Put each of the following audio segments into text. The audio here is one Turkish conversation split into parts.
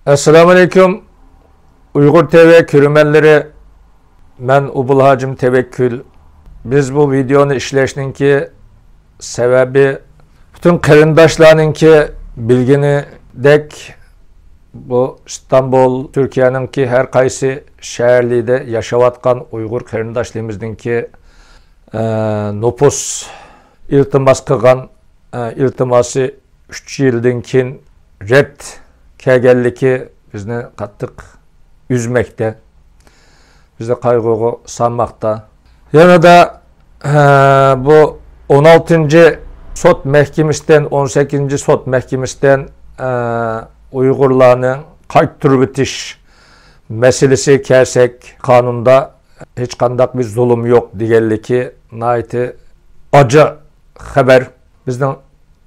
Esselamu Aleyküm Uygur TV kürümenleri, ben Ubul Hacım Tevekkül. Biz bu videonu işleşninki sebebi bütün kırındaşlarınki bilgini dek bu İstanbul Türkiye'ninki her kaysi şehirlide yaşavatkan Uygur kırındaşlığımızdınki nüfus iltimas kılgan iltiması 3 yıldınkin red kegelliki bizni kattık üzmekte, bizi kaygıya sanmakta. Yana da bu 16. Sot Mehkemesi'den 18. Sot Mehkemesi'den Uygurlarının kayıttır bitiş meselesi kersek kanunda hiç kandak bir zulüm yok digelli naiti acı haber. Bizden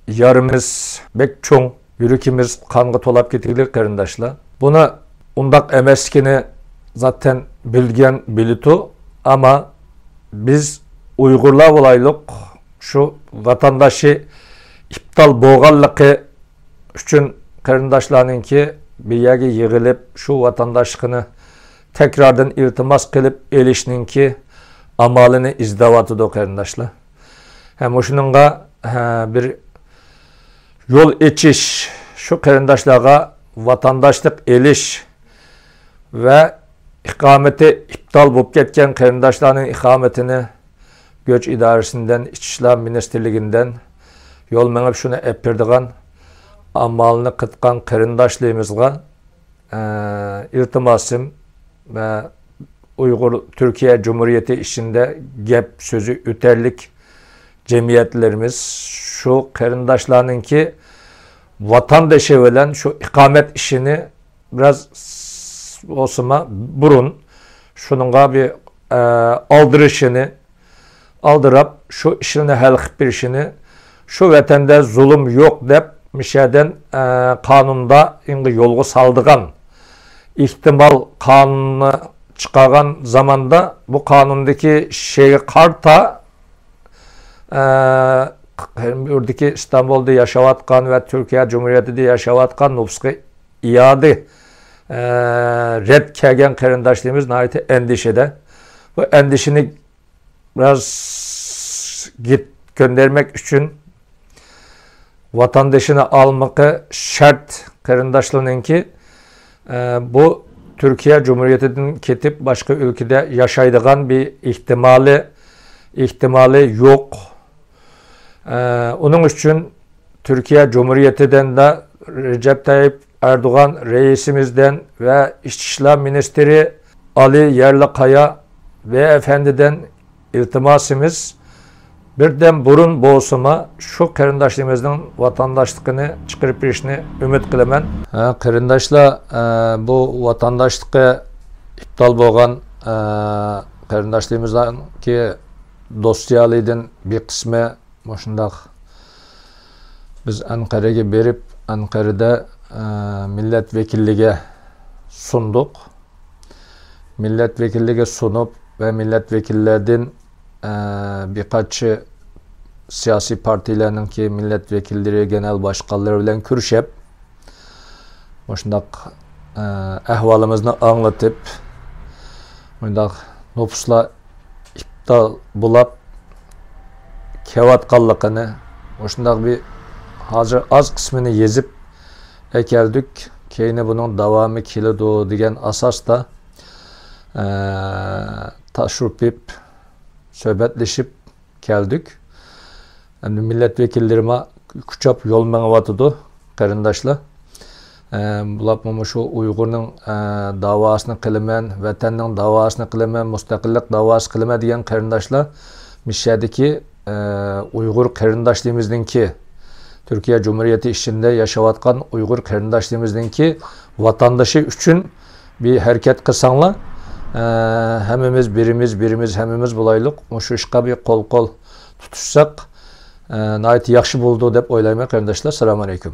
yarımız bek çoğun, yürükimiz kanğı tolap getirir karındaşlar. Bunu undak emeskini zaten bilgen bilitu ama biz Uygurlar olaylık şu vatandaşı iptal boğallıkı üçün karındaşlarınki bir yere yığılıp şu vatandaşlığını tekrardan iltimas kılıp elişninki amalını izdavatı da karındaşlar. Hem hoşununla bir yol içiş şu karındaşlara vatandaşlık eliş ve ikameti iptal bulup ketken karındaşların ikametini Göç İdaresinden, İçişler Ministerliğinden yol menip şunu epirdiğen amalını kıtkan karındaşlığımızga iltimasım ve Uygur Türkiye Cumhuriyeti içinde gep sözü üterlik cemiyetlerimiz şu karındaşlarınki vatandaşı olan şu ikamet işini biraz olsama burun şununla bir aldırışını aldırıp şu işini halk bir işini şu vatanda zulüm yok dep mişeden kanunda ingi yolgu saldıgan ihtimal kanunu çıkargan zamanda bu kanundaki şeyi karta buradaki İstanbul'da yaşavatkan ve Türkiye Cumhuriyeti'de yaşavatkan nüfuska iade red kegen karındaşlığımız nahiyeti endişede. Bu endişini biraz göndermek için vatandaşını almakı şart karındaşlığınınki bu Türkiye Cumhuriyeti'nin ketip başka ülkede yaşaydığın bir ihtimali yok. Onun için Türkiye Cumhuriyeti'den de Recep Tayyip Erdoğan reisimizden ve İçişler Ministeri Ali Yerlikaya ve efendiden iltimasımız birden burun boğusuma şu karındaşlığımızın vatandaşlığını çıkarıp işini ümit kılamen. Karındaşlar bu vatandaşlığı iptal boğan karındaşlığımızdan ki dosyalıydın bir kısmı boşundak biz Ankara'ya berip Ankara'da milletvekilliğe sunduk. Milletvekilliğe sunup ve milletvekillerden birkaç siyasi partilerinin ki milletvekilleri, genel başkanları ile kürşep boşundak ahvalımızı anlatıp boşundak nüfusla iptal bulap kevat kallıkını boşundak bir hazır az kısmını yezip ekeldik. Keyine bunun devamı kilidu diyen asas da taşrupip söhbetleşip geldik. Yani milletvekillerime küçap yol menavatıdı karındaşlar. Bulapmama şu Uygur'un davasını kılımen, vatanın davasını kılımen, müstakillik davası kılımen diyen karındaşlar Mişya'daki Uygur karındaşlığımızdaki Türkiye Cumhuriyeti içinde yaşavatkan Uygur karındaşlığımızdaki vatandaşı için bir hareket kısanla hemimiz birimiz hemimiz bulaylık şu işe bir kol tutuşsak nayet yakşı buldu dep oylaymak kardeşler. Selamun Aleyküm.